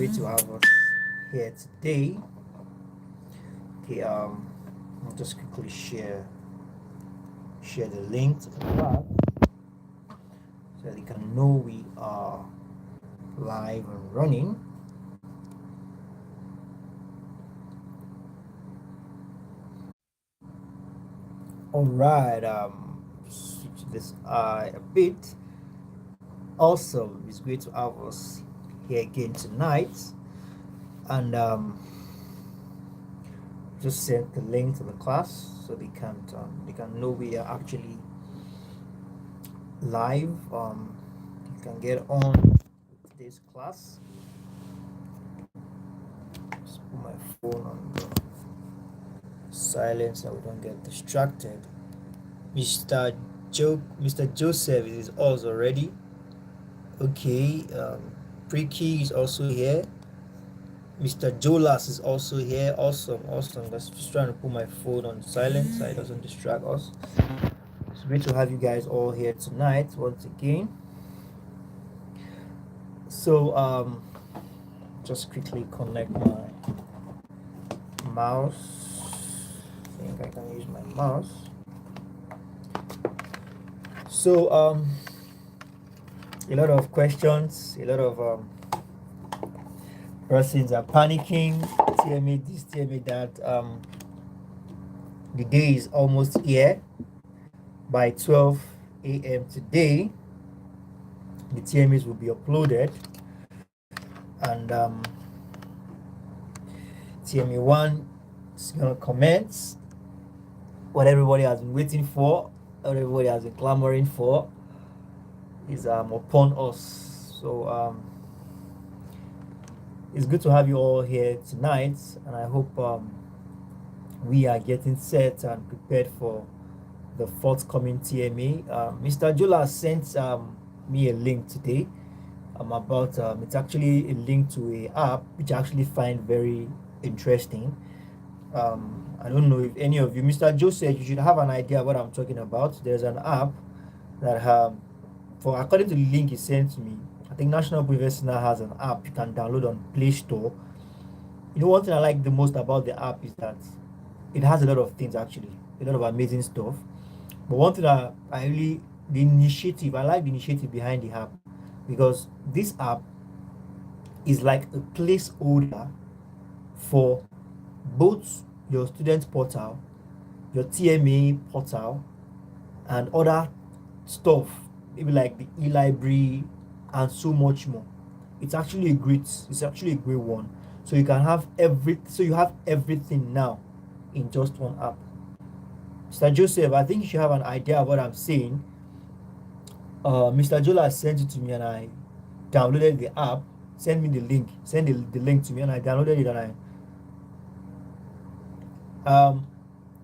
great to have us here today. Okay, I'll just quickly share the link to the class so that you can know we are live and running. All right, switch this a bit. Also, it's great to have us here again tonight, and just send the link to the class so they can know we are actually live. You can get on with today's class. Just put my phone on silent so we don't get distracted. Mr. Joseph is also ready. Okay, Preky is also here. Mr. Jolas is also here. Awesome. That's just trying to put my phone on silent so it doesn't distract us. It's great to have you guys all here tonight once again. So just quickly connect my mouse. I think I can use my mouse. So a lot of questions, a lot of persons are panicking, TMA this, TMA that. The day is almost here. By 12 a.m. today, the TMAs will be uploaded, and TMA 1 is going to commence what everybody has been waiting for, what everybody has been clamoring for is upon us. So it's good to have you all here tonight, and I hope we are getting set and prepared for the forthcoming TMA. Mr. Jola sent me a link today. About it's actually a link to a app which I actually find very interesting. I don't know if any of you, Mr. Joe said you should have an idea what I'm talking about. There's an app that for according to the link he sent to me, I think National Open University now has an app you can download on Play Store. You know, one thing I like the most about the app is that it has a lot of things, actually, a lot of amazing stuff. But one thing that I like the initiative behind the app, because this app is like a placeholder for both your student portal, your TMA portal, and other stuff, maybe like the e-library and so much more. It's actually a great one. So you have everything now in just one app. Mr. Joseph, I think you should have an idea of what I'm saying. Mr. Jola sent it to me and I downloaded the app. Send me the link. Send the link to me and I downloaded it, and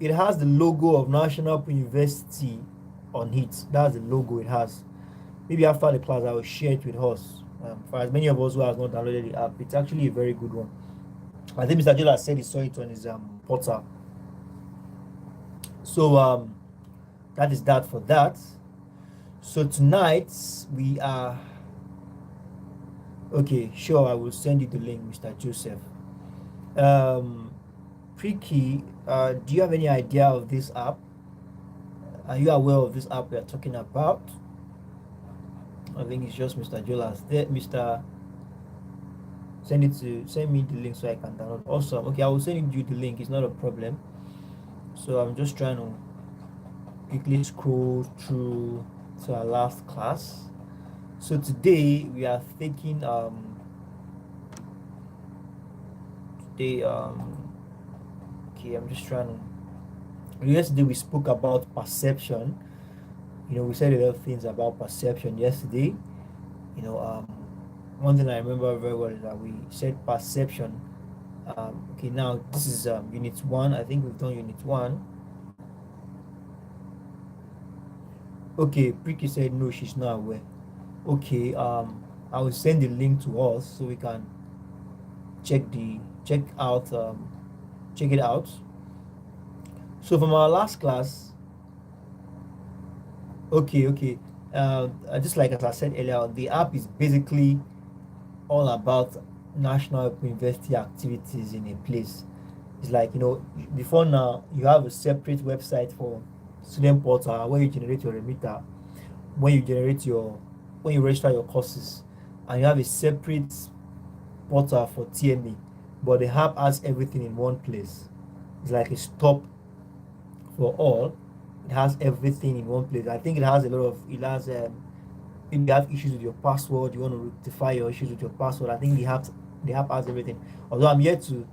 it has the logo of National Open University on it. That's the logo it has. Maybe after the class I will share it with us. For as many of us who have not downloaded the app, it's actually a very good one. I think Mr. Jola said he saw it on his portal. So that is that for that. So tonight we are okay. Sure, I will send you the link, Mr. Joseph. Preky, do you have any idea of this app? Are you aware of this app we are talking about? I think it's just Mr. Jolas. There, Mr. Send me the link so I can download. Awesome. Okay, I will send you the link. It's not a problem. So I'm just trying to quickly scroll through to our last class. So today we are taking okay, I'm just trying to. Yesterday we spoke about perception. You know, we said a lot of things about perception yesterday. You know, one thing I remember very well is that we said perception. Okay, now this is unit 1. I think we've done unit 1. Okay, Preky said no, she's not aware. Okay, I will send the link to us so we can check it out. So from our last class, okay. Just like as I said earlier, the app is basically all about national open university activities in a place. It's like, before now, you have a separate website for student portal where you generate your remitter, when you generate your, when you register your courses, and you have a separate portal for TMA, but the app has everything in one place. It's like a stop for all. It has everything in one place. I think it has a lot of, it has, if you have issues with your password, you want to rectify your issues with your password, I think the app has everything. Although I'm yet to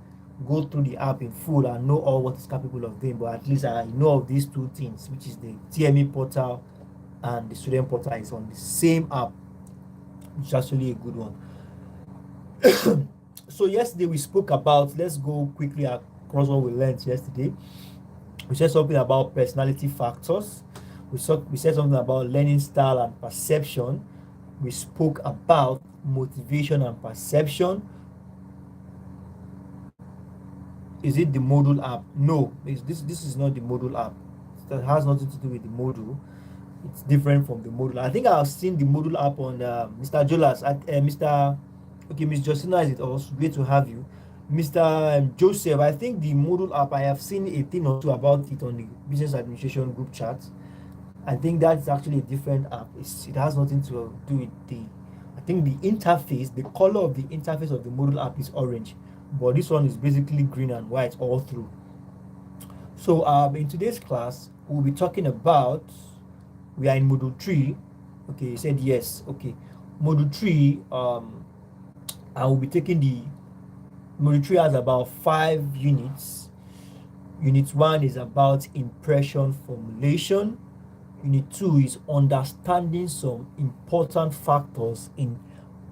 go through the app in full and know all what it's capable of doing, but at least I know of these two things, which is the TMA portal and the student portal is on the same app, which is actually a good one. So yesterday we spoke about, let's go quickly across what we learned yesterday. We said something about personality factors. We said something about learning style and perception. We spoke about motivation and perception. Is it the module app? No, this is not the module app. That has nothing to do with the module. It's different from the module. I think I've seen the module app on Mr. Jolas at Mr. Okay, Miss Justina, is it also great to have you, Mr. Joseph? I think the module app, I have seen a thing or two about it on the business administration group chat. I think that's actually a different app. It has nothing to do with the. I think the interface, the color of the interface of the module app is orange, but this one is basically green and white all through. So in today's class, we'll be talking about. We are in module 3. Okay, you said yes. Okay, module 3. I will be taking the module 3 has about 5 units. Unit 1 is about impression formulation. Unit 2 is understanding some important factors in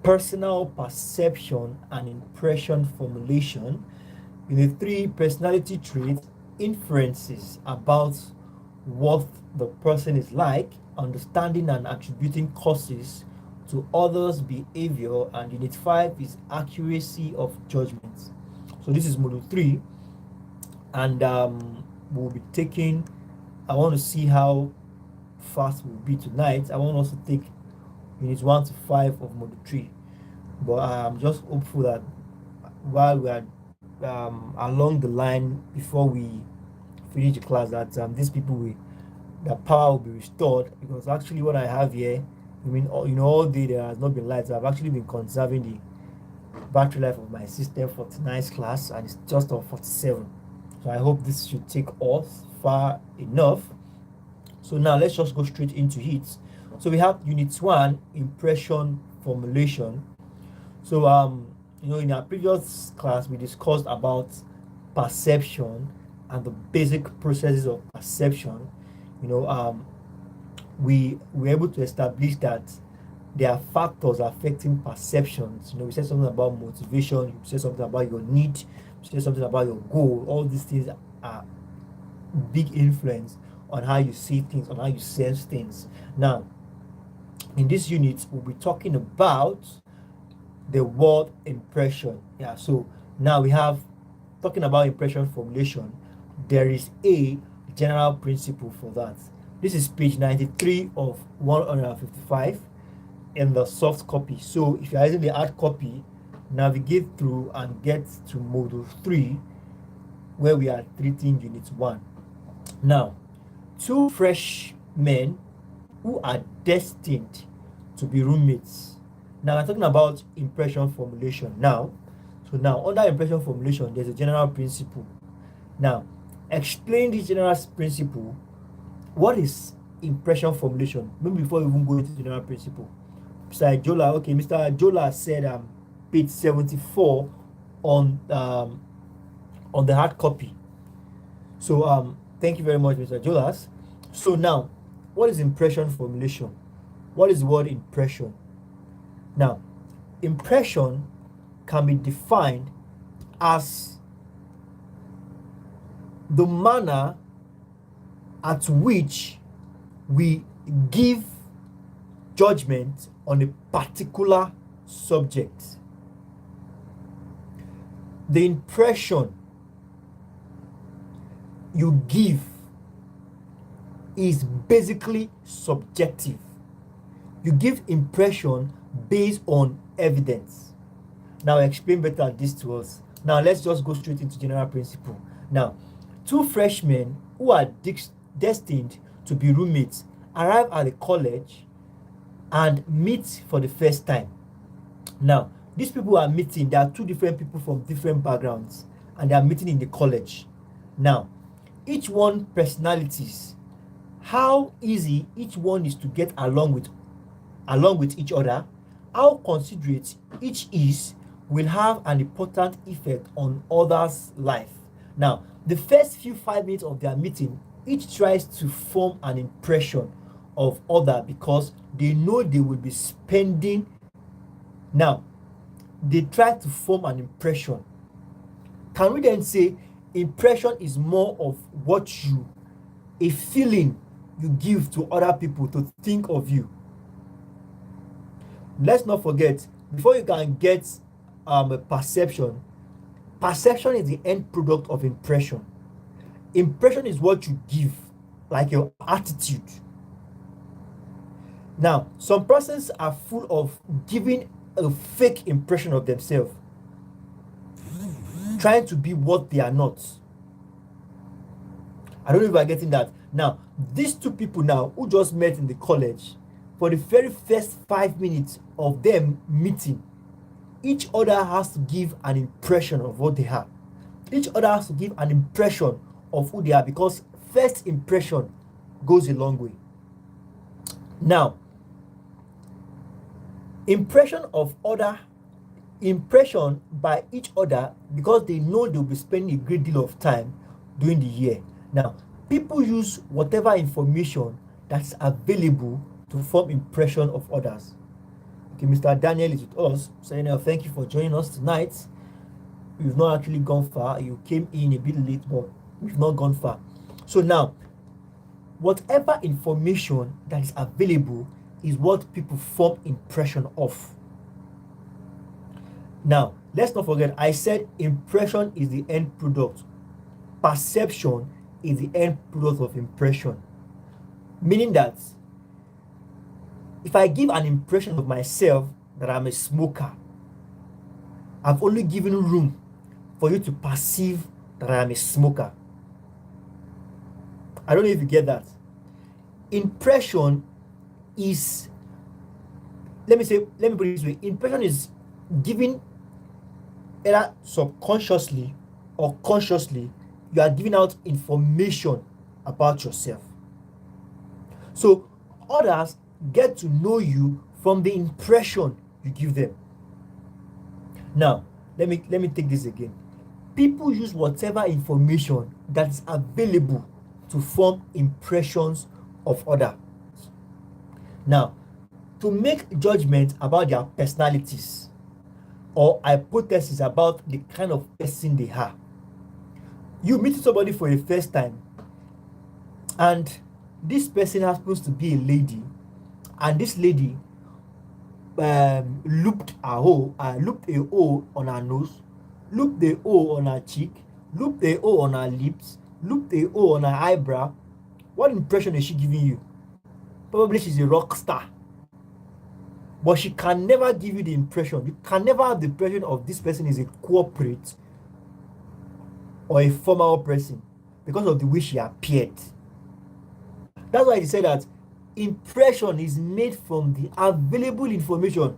personal perception and impression formulation. Unit 3, personality traits, inferences about what the person is like, understanding and attributing causes to others' behavior, and unit 5 is accuracy of judgment. So this is module 3, and we'll be taking, I want to see how fast we'll be tonight. I want us to take units 1 to 5 of module 3, but I'm just hopeful that while we are along the line before we finish the class, that these people will, the power will be restored, because actually what I have here, I mean, all day there has not been lights. I've actually been conserving the battery life of my system for tonight's class, and it's just on 47. So I hope this should take us far enough. So now let's just go straight into it. So we have unit 1, impression formulation. So in our previous class we discussed about perception and the basic processes of perception. We were able to establish that there are factors affecting perceptions. We said something about motivation, you said something about your need, you said something about your goal. All these things are big influence on how you see things, on how you sense things. Now, in this unit, we'll be talking about the word impression. Yeah, so now we have, talking about impression formulation, there is a general principle for that. This is page 93 of 155 in the soft copy. So if you're using the hard copy, navigate through and get to module 3, where we are treating unit 1. Now, 2 fresh men who are destined to be roommates. Now we're talking about impression formulation now. So now under impression formulation, there's a general principle. Now, explain this general principle. What is impression formulation? Maybe before we even go into the general principle. Mr. Jola, okay, Mr. Jola said page 74 on the hard copy. So thank you very much, Mr. Jolas. So now, what is impression formulation? What is the word impression? Now, impression can be defined as the manner at which we give judgment on a particular subject. The impression you give is basically subjective. You give impression based on evidence. Now explain better this to us. Now let's just go straight into general principle. Now, two freshmen who are destined to be roommates arrive at the college and meet for the first time. Now, these people are meeting. There are two different people from different backgrounds, and they are meeting in the college. Now, each one personalities, how easy each one is to get along with each other, how considerate each is, will have an important effect on others' life. Now, the first few 5 minutes of their meeting, each tries to form an impression of other because they know they will be spending. Now, they try to form an impression. Can we then say impression is more of a feeling you give to other people to think of you? Let's not forget, before you can get a perception is the end product of impression. Impression is what you give, like your attitude. Now, some persons are full of giving a fake impression of themselves, trying to be what they are not. I don't know if you are getting that. Now, these two people now who just met in the college, for the very first 5 minutes of them meeting, each other has to give an impression of what they are. Each other has to give an impression of who they are, because first impression goes a long way. Now, impression by each other, because they know they'll be spending a great deal of time during the year. Now, people use whatever information that's available to form impression of others. Okay, Mr. Daniel is with us, saying, thank you for joining us tonight. We've not actually gone far. You came in a bit late, but we've not gone far. So now, whatever information that is available is what people form impression of. Now, let's not forget, I said impression is the end product. Perception is the end product of impression. Meaning that if I give an impression of myself that I'm a smoker, I've only given room for you to perceive that I am a smoker. I don't know if you get that. Impression is, let me put it this way, impression is giving, either subconsciously or consciously, you are giving out information about yourself. So others get to know you from the impression you give them. Now, let me take this again. People use whatever information that is available to form impressions of others. Now, to make judgment about their personalities or hypothesis about the kind of person they are. You meet somebody for the first time, and this person happens to be a lady, and this lady looped a hole on her nose, looped the hole on her cheek, looped the hole on her lips, looped the hole on her eyebrow. What impression is she giving you? Probably she's a rock star. But she can never give you the impression. You can never have the impression of this person is a corporate or a formal person because of the way she appeared. That's why they say that impression is made from the available information,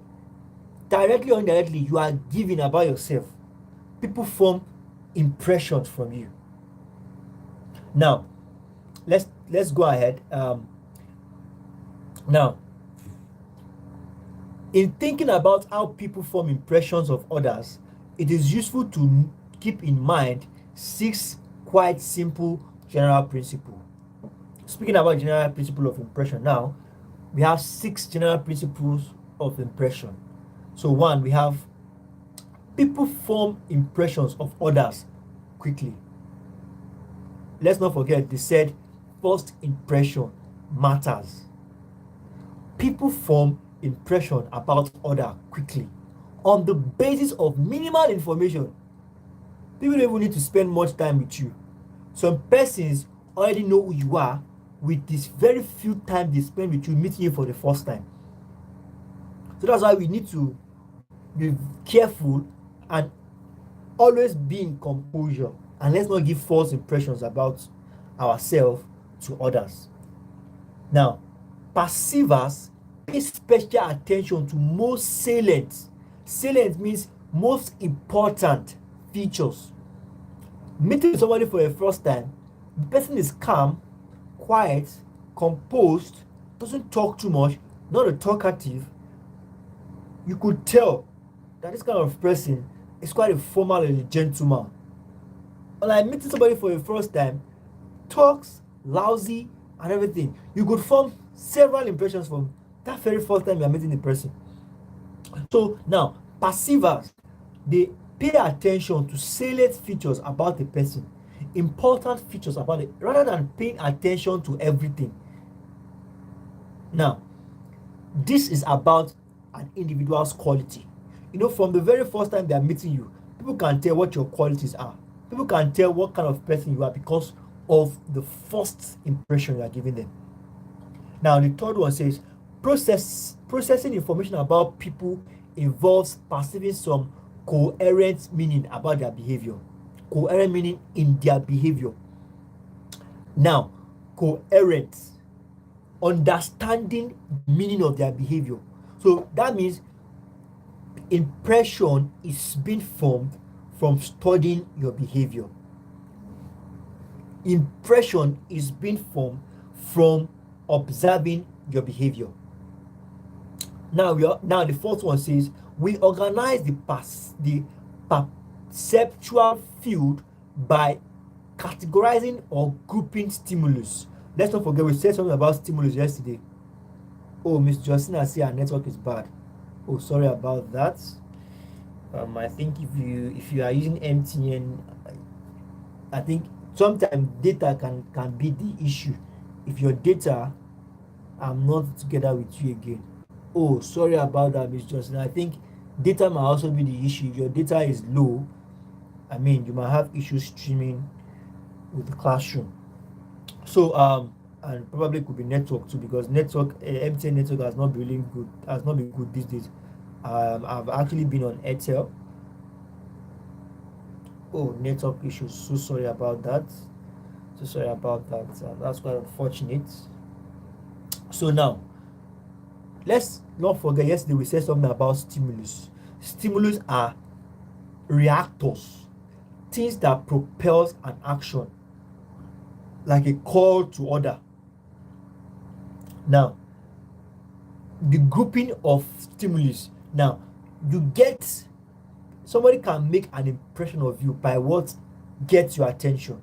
directly or indirectly, you are giving about yourself. People form impressions from you. Now, let's go ahead. Now, in thinking about how people form impressions of others, it is useful to keep in mind 6 quite simple general principles. Speaking about general principle of impression, now we have 6 general principles of impression. So 1, we have people form impressions of others quickly. Let's not forget, they said first impression matters. People form impression about others quickly on the basis of minimal information. People don't even need to spend much time with you. Some persons already know who you are with this very few time they spend with you, meeting you for the first time. So that's why we need to be careful And always be in composure, and let's not give false impressions about ourselves to others. Now, perceivers pay special attention to most salient. Salient means most important features. Meeting with somebody for the first time, the person is calm, quiet, composed, doesn't talk too much, not a talkative. You could tell that this kind of person is quite a formal and a gentleman. Or like meeting somebody for the first time, talks lousy and everything. You could form several impressions from that very first time you are meeting the person. So now, perceivers, they pay attention to salient features about the person, important features about it, rather than paying attention to everything. Now, this is about an individual's quality. From the very first time they are meeting you, people can tell what your qualities are. People can tell what kind of person you are because of the first impression you are giving them. Now, the third one says processing information about people involves perceiving some coherent meaning about their behavior. Coherent meaning in their behavior. Now, coherent, understanding the meaning of their behavior. So that means impression is being formed from studying your behavior. Impression is being formed from observing your behavior. Now the fourth one says we organize the perceptual field by categorizing or grouping stimulus. Let's not forget we said something about stimulus yesterday. Oh, Miss Justina, say our network is bad. Oh, sorry about that. I think if you are using MTN, I think sometimes data can be the issue. If your data, I'm not together with you again. Oh, sorry about that, Miss Justina. I think data might also be the issue. If your data is low, you might have issues streaming with the classroom. So and probably could be network too, because MTN network has not been good these days. I've actually been on Airtel. Oh, network issues. So sorry about that. That's quite unfortunate. So now, let's not forget, yesterday we said something about stimulus. Stimulus are reactors, things that propels an action, like a call to order. Now, the grouping of stimulus. Now, somebody can make an impression of you by what gets your attention.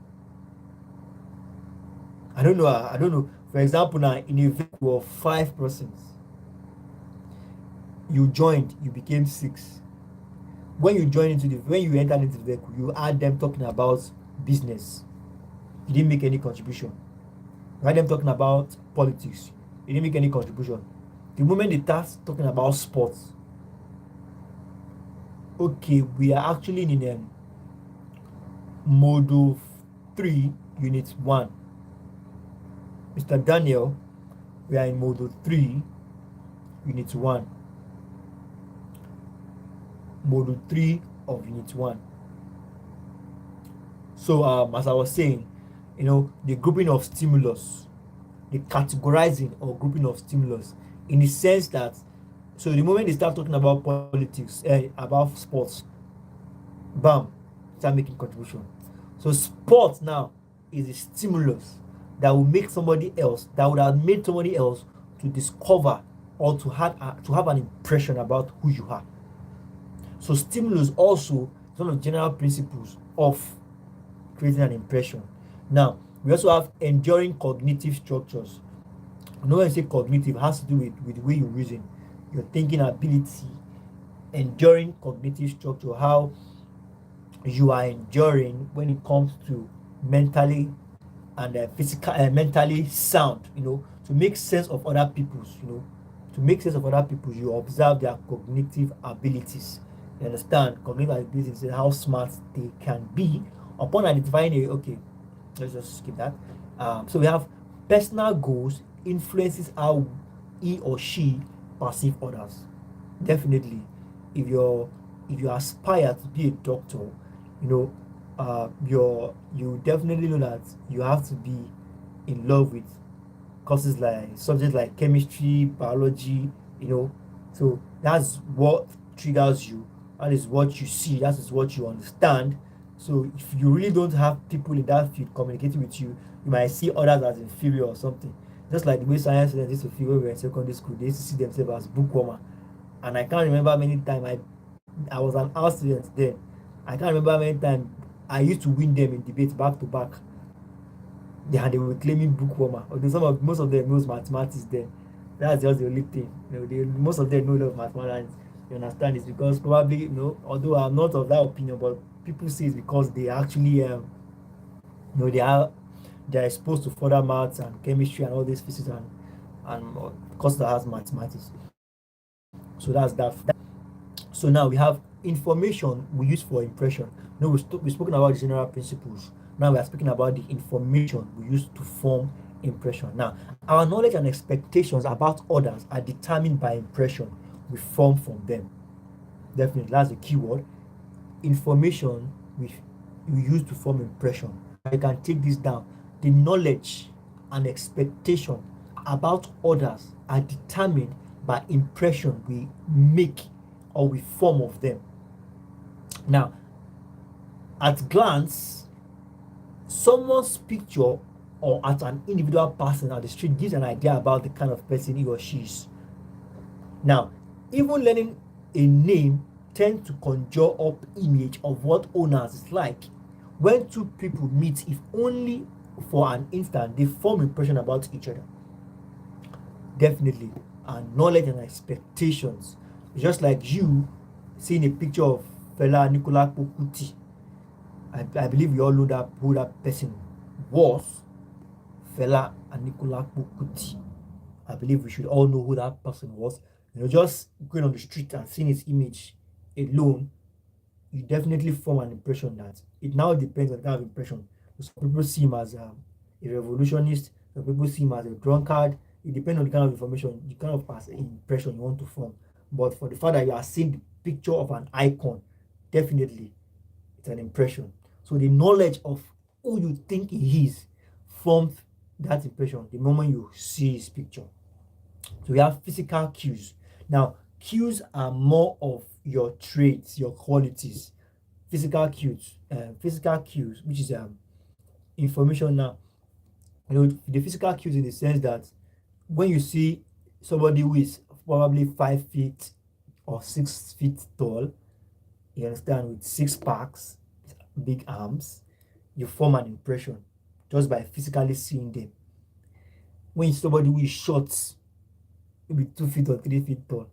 I don't know. For example, now in a vehicle of 5 persons, you became 6. When you entered into the vehicle, you had them talking about business. You didn't make any contribution. You had them talking about politics. You didn't make any contribution. The moment they start talking about sports, okay, we are actually in module 3, unit 1. Mr. Daniel, we are in module 3, unit 1. Module 3 of unit 1. So as I was saying, the grouping of stimulus, the categorizing or grouping of stimulus, in the sense that, so the moment they start talking about politics, about sports, bam, start making contribution. So sports now is a stimulus that will make that would have made somebody else to discover or to have an impression about who you are. So stimulus also is one of the general principles of creating an impression. Now, we also have enduring cognitive structures. When I say cognitive, it has to do with the way you reason, your thinking ability. Enduring cognitive structure, how you are enduring when it comes to mentally and physical, mentally sound, to make sense of other people's, you observe their cognitive abilities. You understand? Cognitive abilities is how smart they can be upon identifying okay, let's just skip that. So we have personal goals influences how he or she perceive others. Definitely, if your if you aspire to be a doctor, you know, you definitely know that you have to be in love with courses like subjects like chemistry, biology, you know. So that's what triggers you. That is what you see. That is what you understand. So if you really don't have people in that field communicating with you, you might see others as inferior or something. Just like the way science students used to feel when we were in secondary school, they used to see themselves as bookwormer. And I can't remember many times I was an art student then. I can't remember many times I used to win them in debate back to back. They were claiming bookwormer. Although most of them knows mathematics then. That's just the only thing. Most of them know a lot of mathematics. You understand? It's because probably, although I'm not of that opinion, but people say it's because they actually they are exposed to further maths and chemistry and all these physics and course that has mathematics. So that's that. So now we have information we use for impression. No, we've spoken about the general principles. Now we are speaking about the information we use to form impression. Now, our knowledge and expectations about others are determined by impression we form from them. Definitely, that's the key word. Information we use to form impression. I can take this down. The knowledge and expectation about others are determined by impression we make or we form of them. Now, at glance, someone's picture or at an individual person on the street gives an idea about the kind of person he or she is. Now, even learning a name tends to conjure up image of what owners is like. When two people meet, if only for an instant, they form impression about each other. Definitely, and knowledge and expectations. Just like you seeing a picture of fella Nicolas Pokuti. I believe you all know that who that person was. Fela Aníkúlápó Kuti. I believe we should all know who that person was. Just going on the street and seeing his image alone, you definitely form an impression that it now depends on the kind of impression. Some people see him as a revolutionist, some people see him as a drunkard. It depends on the kind of information, the kind of impression you want to form. But for the fact that you are seeing the picture of an icon, definitely it's an impression. So the knowledge of who you think he is forms that impression the moment you see his picture. So we have physical cues. Now, cues are more of your traits, your qualities. Physical cues, which is information. Now, the physical cues in the sense that when you see somebody who is probably 5 feet or 6 feet tall, you understand, with six packs, big arms, you form an impression just by physically seeing them. When somebody who is short, maybe 2 feet or 3 feet tall,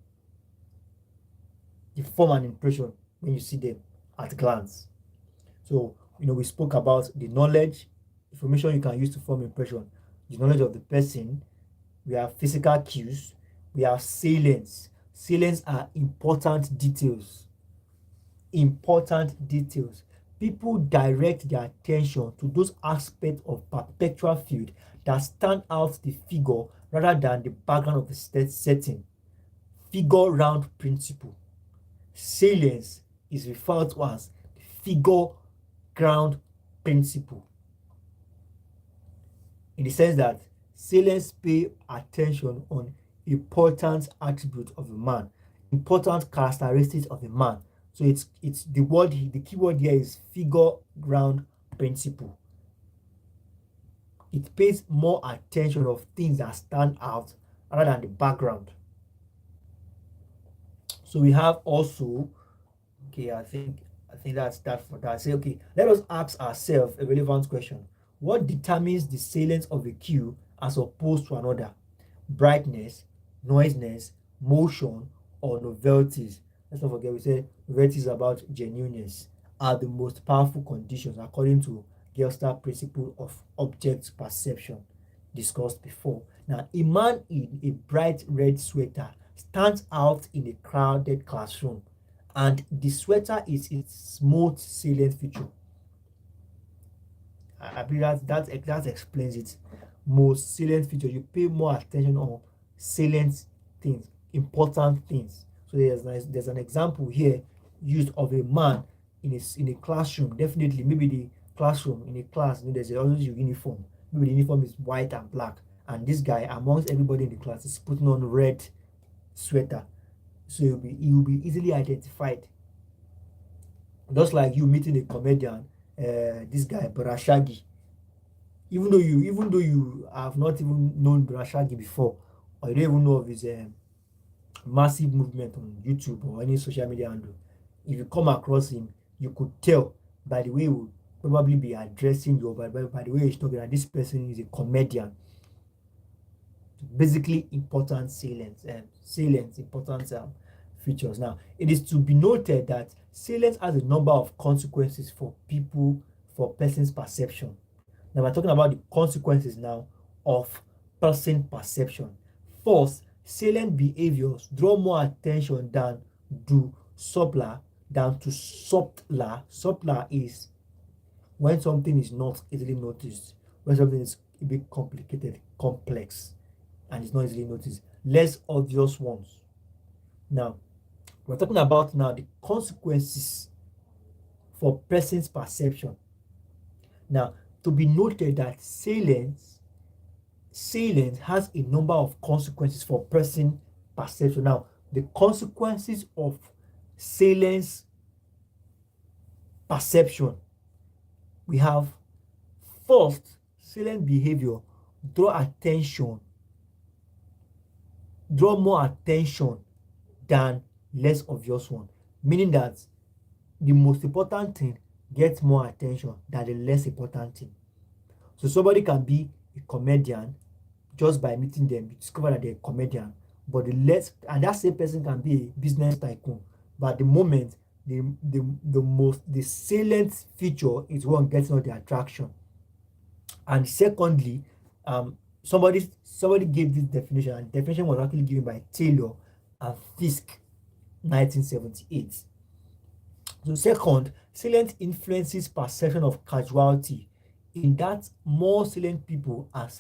you form an impression when you see them at glance. So, we spoke about the knowledge, information you can use to form impression, the knowledge of the person. We have physical cues. We have salience. Salience are important details. Important details. People direct their attention to those aspects of perpetual field that stand out the figure rather than the background of the setting. Figure round principle. Salience is referred to as the figure ground principle, in the sense that salience pay attention on important attributes of a man, important characteristics of a man. So it's the key word here is figure ground principle. It pays more attention of things that stand out rather than the background. So we have also, okay, I think that's that for that. Say, okay, let us ask ourselves a relevant question. What determines the salience of a cue as opposed to another? Brightness, noisiness, motion, or novelties? Let's not forget, we said novelties about genuineness are the most powerful conditions according to Gelstar principle of object perception discussed before. Now, a man in a bright red sweater stands out in a crowded classroom, and the sweater is its most salient feature. I believe that explains it. Most salient feature. You pay more attention on salient things, important things. So there's an example here used of a man in a classroom. Definitely, maybe the classroom in a class, there's always a uniform. Maybe the uniform is white and black, and this guy amongst everybody in the class is putting on red sweater, so he will be easily identified. Just like you meeting a comedian, this guy Barashagi, even though you have not even known Barashagi before, or you don't even know of his massive movement on YouTube or any social media handle, if you come across him, you could tell by the way he would probably be addressing you, or by the way he's talking, that this person is a comedian. Basically, important important features. Now, it is to be noted that silence has a number of consequences for people, for person's perception. Now, we're talking about the consequences now of person perception. First, salient behaviors draw more attention do subtler than to subtler. Subtler is when something is not easily noticed, when something is a bit complicated, complex, and it's not easily noticed. Less obvious ones. Now, we're talking about now the consequences for person's perception. Now, to be noted that silence has a number of consequences for person perception. Now, the consequences of silence perception, we have first, silent behavior draw more attention than less obvious one, meaning that the most important thing gets more attention than the less important thing. So somebody can be a comedian, just by meeting them you discover that they're a comedian, but and that same person can be a business tycoon, but at the moment the salient feature is one getting all the attraction. And secondly, somebody gave this definition, and the definition was actually given by Taylor and Fisk, 1978. So second, salient influences perception of casualty, in that more salient people are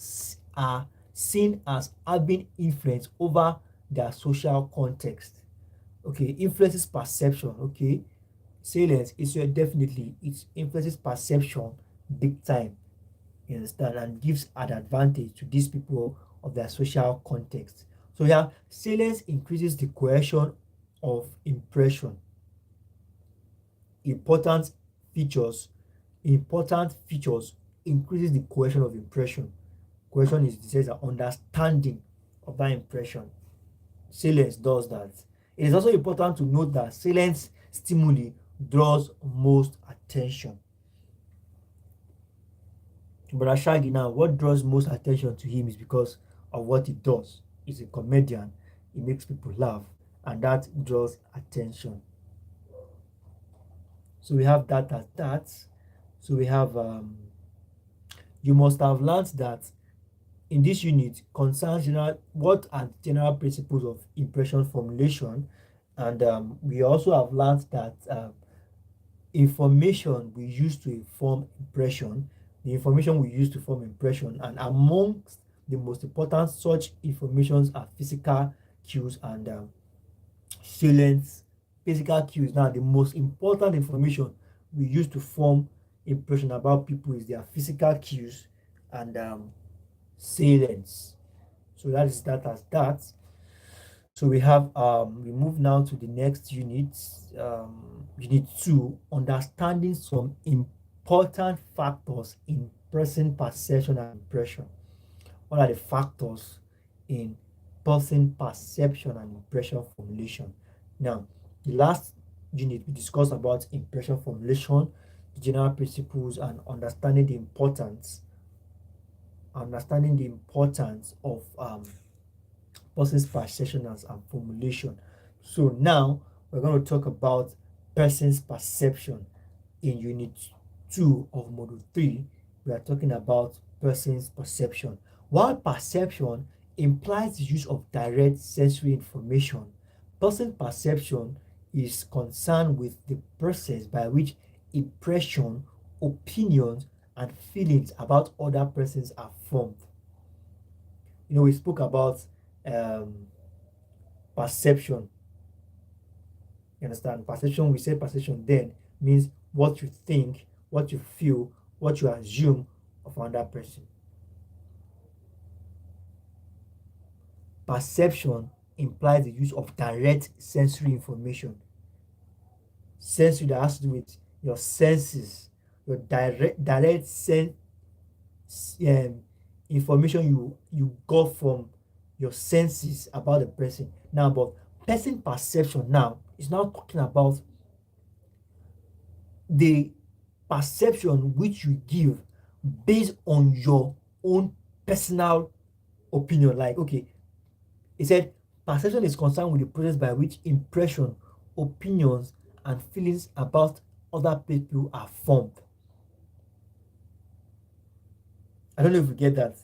seen as having influence over their social context. Okay, influences perception. Okay, salience is definitely, it influences perception big time. You understand, and gives an advantage to these people of their social context. So yeah, salience increases the cohesion of impression. Important features important features increases the cohesion of impression. Cohesion is the sense of understanding of that impression. Silence does that. It is also important to note that silence stimuli draws most attention. But Shaggy now, what draws most attention to him is because of what he does. He's a comedian, he makes people laugh, and that draws attention. So we have that as that. So we have you must have learned that in this unit concerns what are general principles of impression formulation, and we also have learned that information we use to form impression, the information we use to form impression, and amongst the most important such informations are physical cues and salient physical cues. Now, the most important information we use to form impression about people is their physical cues and salience. So that is that as that. So we have we move now to the next unit, unit 2, understanding some important factors in person perception and impression. What are the factors in person perception and impression formulation? Now, the last unit we discussed about impression formulation, the general principles, and understanding the importance of person's perception and formulation. So now we're going to talk about person's perception. In unit 2 of module 3, we are talking about person's perception. While perception implies the use of direct sensory information, person's perception is concerned with the process by which impression, opinions, and feelings about other persons are formed. We spoke about perception You understand? Perception, we say perception then means what you think, what you feel, what you assume of another person. Perception implies the use of direct sensory information. Sensory that has to do with your senses, your direct um, information you got from your senses about the person. Now, but person perception now is now talking about the perception which you give based on your own personal opinion. Like, okay, he said perception is concerned with the process by which impression, opinions, and feelings about other people are formed. I don't know if you get that.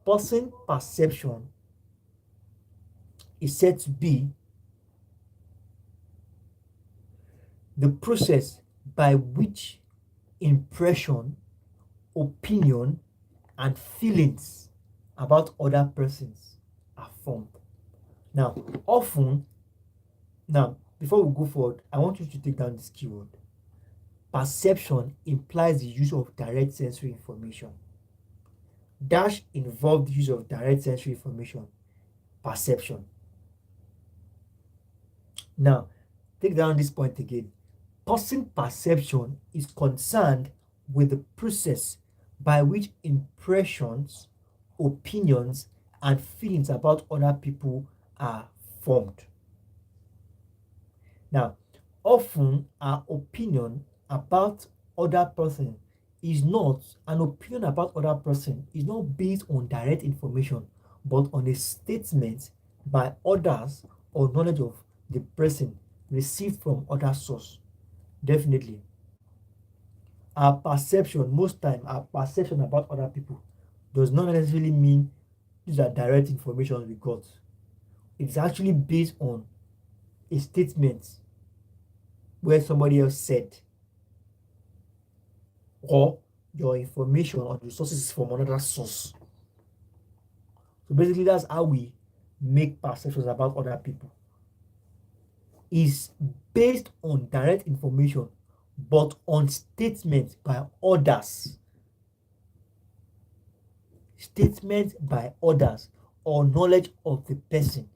Person perception is said to be the process by which impression, opinion, and feelings about other persons are formed. Now, often, now, before we go forward, I want you to take down this keyword. Perception implies the use of direct sensory information. Dash involved use of direct sensory information. Perception. Now, take down this point again. Person perception is concerned with the process by which impressions, opinions, and feelings about other people are formed. Now, often our opinion about other person is not an opinion about other person is not based on direct information, but on a statement by others or knowledge of the person received from other source. Definitely, our perception, most time our perception about other people does not necessarily mean these are direct information we got. It's actually based on a statement where somebody else said, or your information or the sources from another source. So basically, that's how we make perceptions about other people. Is based on direct information, but on statements by others. Statements by others or knowledge of the person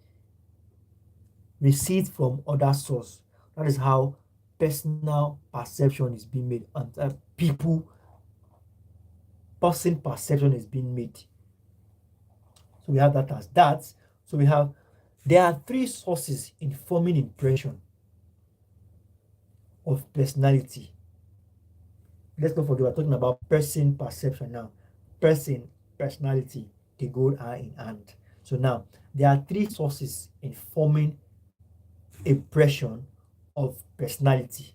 received from other source. That is how personal perception is being made, and person perception is being made. So we have that as that. So we have, there are three sources in forming impression of personality. Let's not forget, we're talking about person perception now. Person, personality, they go hand in hand. So now there are three sources in forming impression of personality.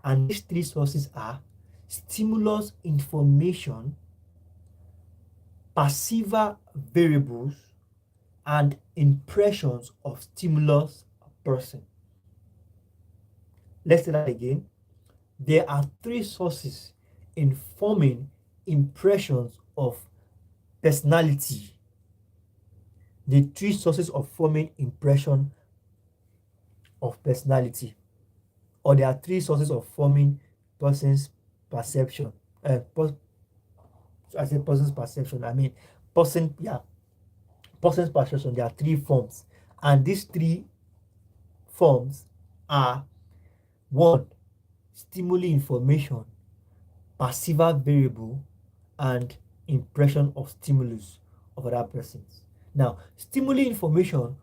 And these three sources are stimulus information, perceiver variables, and impressions of stimulus person. Let's say that again. There are three sources in forming impressions of personality. The three sources of forming impression of personality, or there are three sources of forming person's perception. I say person's perception. I mean person. Yeah, person's perception. There are three forms, and these three forms are: one, stimuli information, perceiver variable, and impression of stimulus of other persons. Now, stimuli information,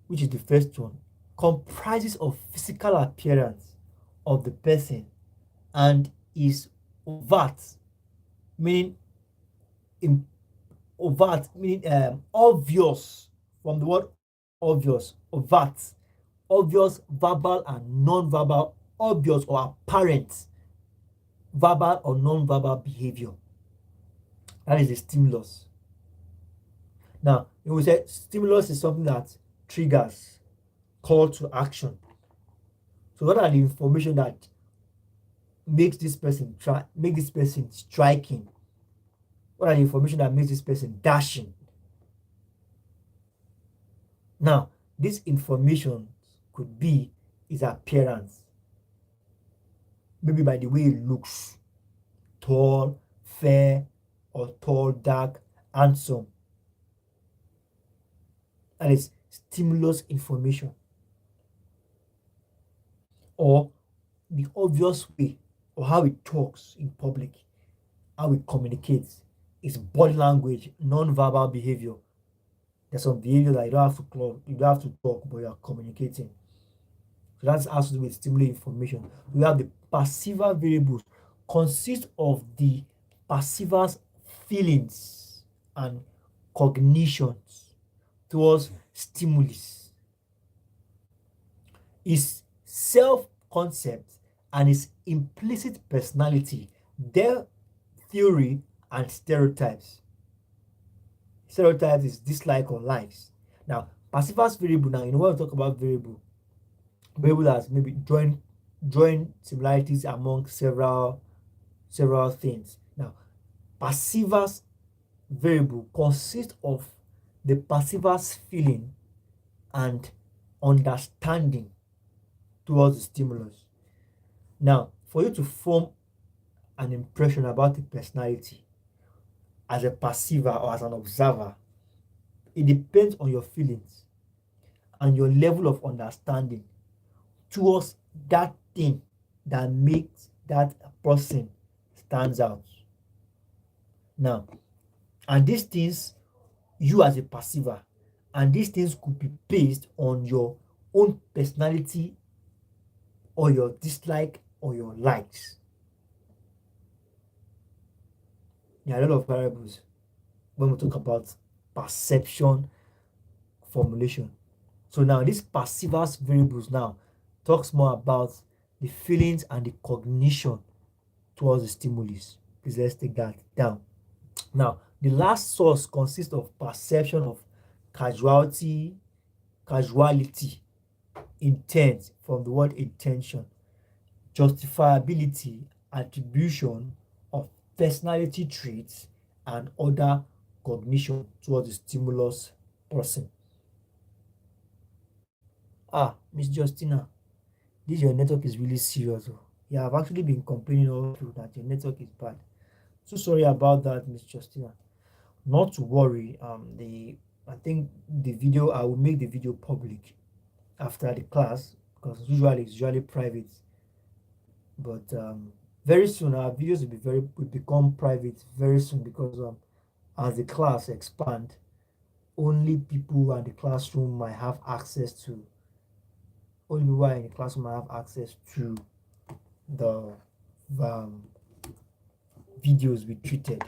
which is the first one, comprises of physical appearance of the person and is overt, meaning obvious, from the word obvious, overt, obvious verbal and non-verbal, obvious or apparent verbal or non-verbal behavior. That is the stimulus. Now, we say stimulus is something that triggers call to action. So what are the information that makes this person striking? What are the information that makes this person dashing? Now, this information could be his appearance, maybe by the way he looks, tall, fair, or tall, dark, handsome. That is stimulus information. Or the obvious way, or how he talks in public, how he communicates, his body language, non-verbal behavior. There's some behavior that you don't have to talk, but you are communicating. So that has to do with stimuli information. We have the perceiver variables, consist of the perceiver's feelings and cognitions towards stimulus. His self-concept and his implicit personality, their theory and stereotypes. Stereotypes is dislike or likes. Now, perceiver's variable, now, when we talk about variable as maybe drawing similarities among several things. Now, perceiver's variable consists of the perceiver's feeling and understanding towards the stimulus. Now, for you to form an impression about a personality as a perceiver or as an observer, it depends on your feelings and your level of understanding towards that thing that makes that person stands out. Now, and these things, you as a perceiver, and these things could be based on your own personality or your dislike or your likes. There are a lot of variables when we talk about perception formulation. So now these perceiver's variables now talks more about the feelings and the cognition towards the stimulus. Please let's take that down. Now, the last source consists of perception of casuality, intent from the word intention, justifiability, attribution of personality traits, and other cognition towards the stimulus person. Miss Justina, this your network is really serious. Yeah, I've actually been complaining all through that your network is bad. So sorry about that, Miss Justina. Not to worry. I think the video, I will make the video public after the class, because usually it's usually private. But very soon our videos will become private very soon, because as the class expand, only people who are in the classroom might have access to only people who are in the classroom might have access to the videos we treated.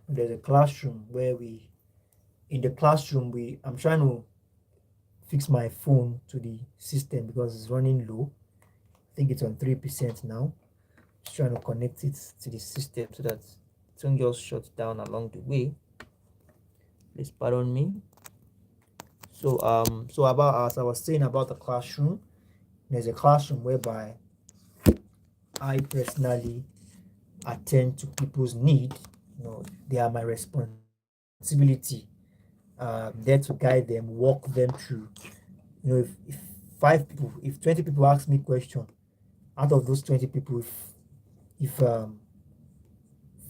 There's a classroom where I'm trying to fix my phone to the system because it's running low. I think it's on 3% now. Just trying to connect it to the system so that it won't just shut down along the way. Please pardon me. So about, as I was saying about the classroom, there's a classroom whereby I personally attend to people's needs. They are my responsibility. There to guide them, walk them through. If 20 people ask me question, out of those 20 people, if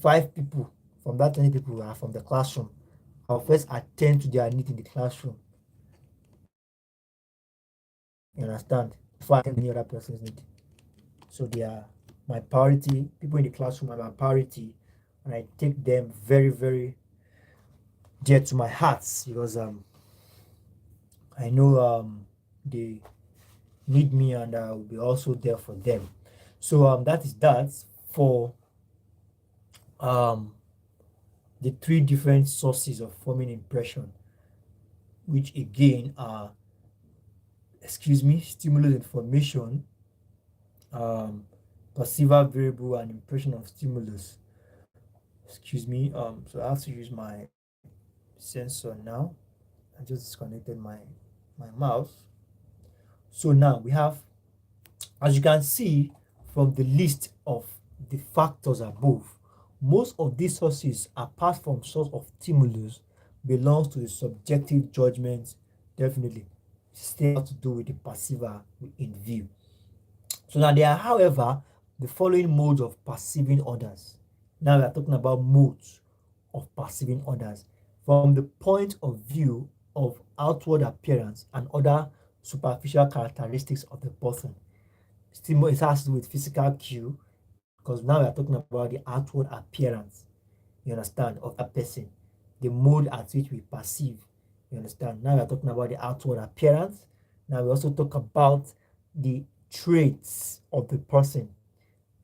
5 people from that 20 people are from the classroom, I'll first attend to their need in the classroom. You understand? Before I attend any other person's need. So they are my priority. People in the classroom are my priority, and I take them very, very dear to my heart, because I know they need me, and I will be also there for them. So that is that for the 3 different sources of forming impression, which again are stimulus information, perceiver variable, and impression of stimulus. So I have to use my sensor now. I just disconnected my mouse. So now we have, as you can see from the list of the factors above, most of these sources, apart from source of stimulus, belongs to the subjective judgment. Definitely still have to do with the perceiver in view. So now there are, however, the following modes of perceiving others. Now we are talking about modes of perceiving others from the point of view of outward appearance and other superficial characteristics of the person. Still, it has to do with physical cue because now we are talking about the outward appearance, you understand, of that person, the mode at which we perceive, you understand. Now we are talking about the outward appearance. Now we also talk about the traits of the person,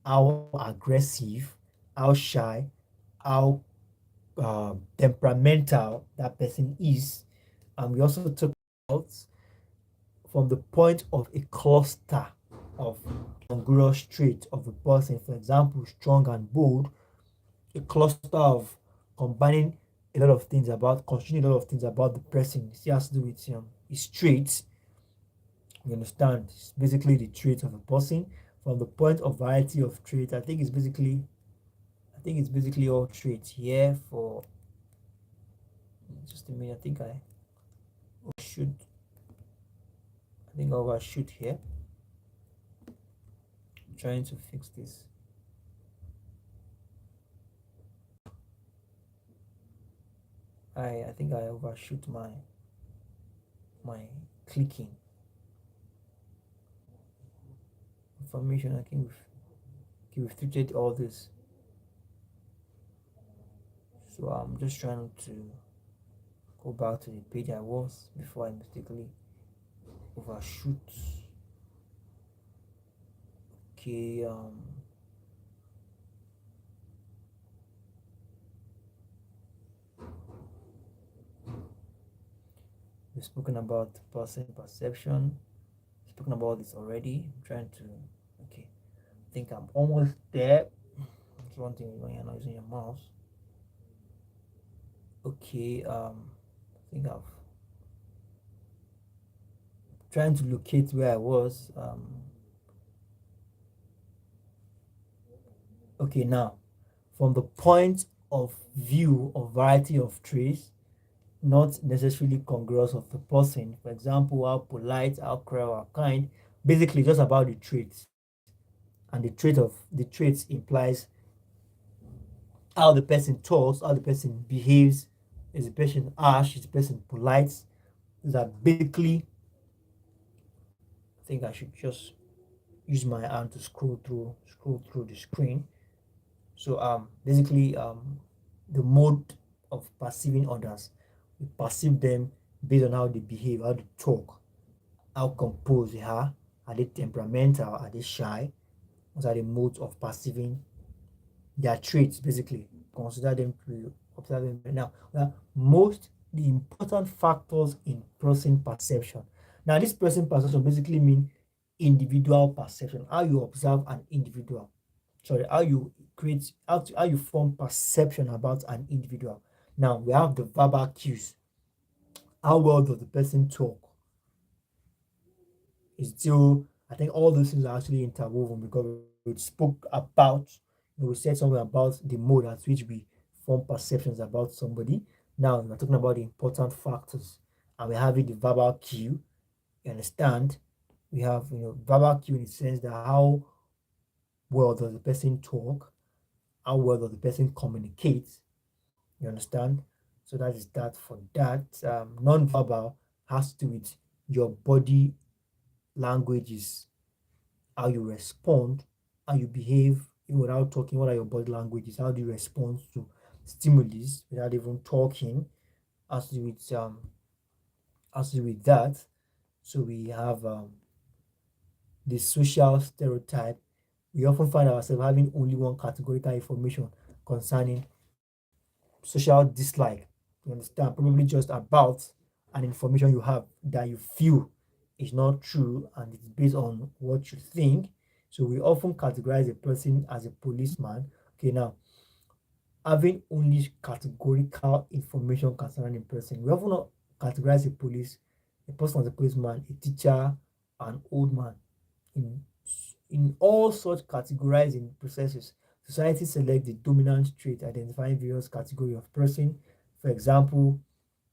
how aggressive, how shy, how temperamental that person is. And we also talk about from the point of a cluster of congruous traits of a person, for example, strong and bold, a cluster of combining a lot of things about, considering a lot of things about the person. It has to do with his traits. You understand? It's basically the traits of a person. From the point of variety of traits, I think it's basically all traits here for just a minute. Should I think I overshoot here. I'm trying to fix this. I think I overshoot my clicking information. I think we've treated all this. So I'm just trying to go back to the page I was before I mistakenly overshoot. Okay, we've spoken about person perception. Spoken about this already. I'm trying to okay. I think I'm almost there. That's one thing when you're not using your mouse. Okay, I think I've trying to locate where I was. Okay, now from the point of view of variety of traits, not necessarily congruous of the person. For example, how polite, how cruel, how kind. Basically, just about the traits, and the traits implies how the person talks, how the person behaves. Is the person harsh? Is the person polite? These are basically. I think I should just use my hand to scroll through the screen. So basically the mode of perceiving others. We perceive them based on how they behave, how they talk, how composed they are. Are they temperamental? Are they shy? Those are the modes of perceiving their traits, basically. Consider them to observe them. Now, most the important factors in person perception. Now, this person perception basically mean individual perception, how you observe an individual. Sorry, how you create, how you form perception about an individual. Now, we have the verbal cues. How well does the person talk? Is still, I think all those things are actually interwoven because we spoke about, we said something about the mode at which we form perceptions about somebody. Now we're talking about the important factors, and we have it the verbal cue. You understand? We have verbal cue in the sense that how well does the person talk, how well does the person communicate. You understand? So that is that for that. Non-verbal has to do with your body languages, how you respond, how you behave even without talking. What are your body languages? How do you respond to stimulus without even talking? Has to do with that. So we have the social stereotype. We often find ourselves having only one categorical information concerning social dislike. You understand? Probably just about an information you have that you feel is not true and it's based on what you think. So we often categorize a person as a policeman. Okay, now having only categorical information concerning a person, we often not categorize a person as a policeman, a teacher, an old man. In in all such categorizing processes, society selects the dominant trait identifying various category of person. For example,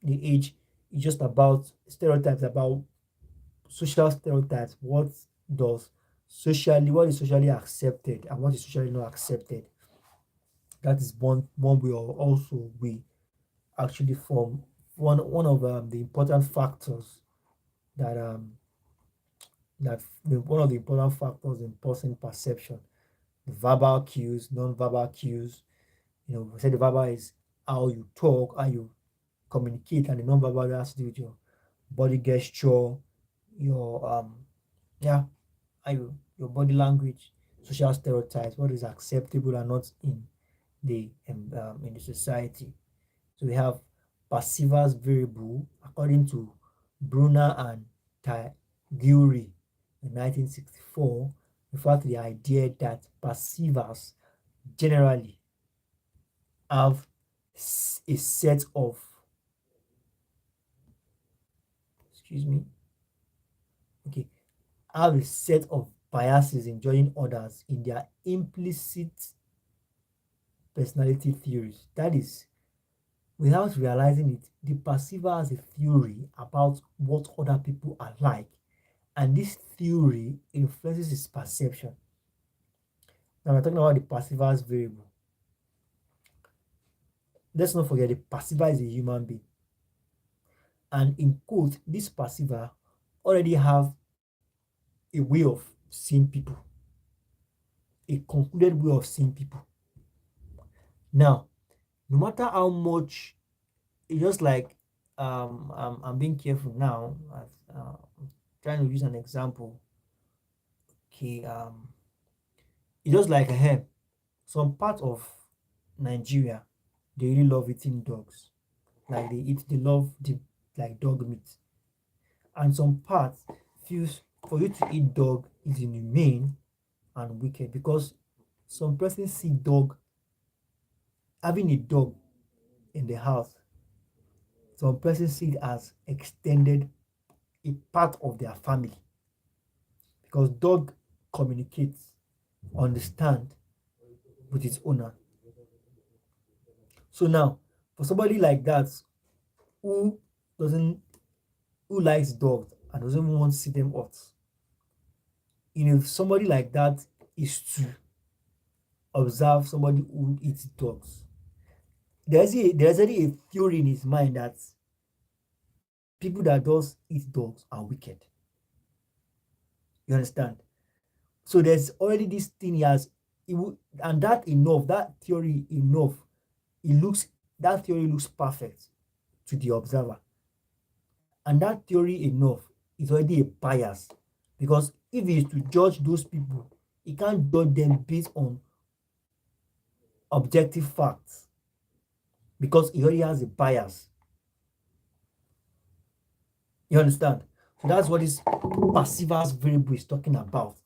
the age is just about stereotypes about social stereotypes. What does socially, what is socially accepted and what is socially not accepted. That is one way, or also we actually form one of the important factors that one of the important factors in person perception. The verbal cues, non-verbal cues. We say the verbal is how you talk, how you communicate, and the non-verbal has to do with your body gesture, your yeah, how your body language, social stereotypes, what is acceptable and not in the society. So we have Percival's variable, according to Brunner and Taguchi in 1964, refer to the idea that perceivers generally have a set of, excuse me, okay, have a set of biases in judging others in their implicit personality theories. That is, without realizing it, the perceiver has a theory about what other people are like, and this theory influences his perception. Now we're talking about the perceiver's variable. Let's not forget the perceiver is a human being, and in quote, this perceiver already have a way of seeing people, a concluded way of seeing people. Now, no matter how much, it's just like I'm being careful now. I'm trying to use an example. Okay, it's just like some part of Nigeria, they really love eating dogs. Like they love the like dog meat. And some parts feels for you to eat dog is inhumane and wicked because some persons see dog having a dog in the house. Some persons see it as extended a part of their family because dog communicates, understand with its owner. So now, for somebody like that who doesn't who likes dogs and doesn't want to see them hurt, if somebody like that is to observe somebody who eats dogs, there's already a theory in his mind that people that does eat dogs are wicked. You understand? So there's already this thing he has, and that theory enough, that theory looks perfect to the observer. And that theory enough is already a bias because if he is to judge those people, he can't judge them based on objective facts because he already has a bias. You understand? So that's what this perceiver's variable is talking about.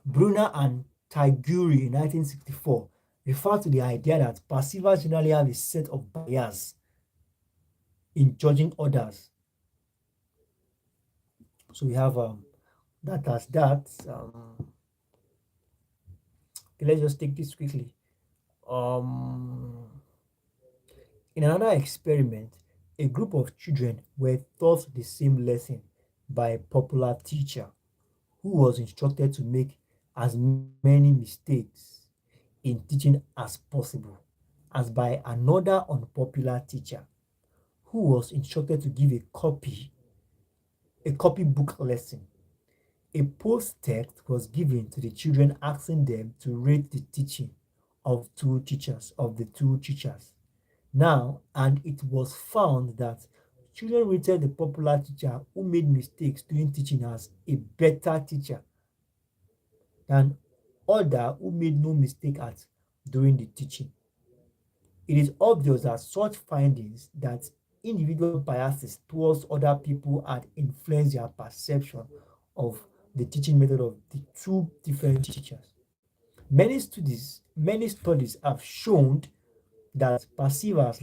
Brunner and Taguchi in 1964 refer to the idea that perceivers generally have a set of bias in judging others. So we have that as that. Okay, let's just take this quickly. Um, in another experiment, a group of children were taught the same lesson by a popular teacher who was instructed to make as many mistakes in teaching as possible as by another unpopular teacher who was instructed to give a copybook lesson. A post text was given to the children asking them to rate the teaching of the two teachers. Now, and it was found that children rated the popular teacher who made mistakes during teaching as a better teacher than other who made no mistake at during the teaching. It is obvious that such findings that individual biases towards other people had influenced their perception of the teaching method of the two different teachers. Many studies have shown that perceivers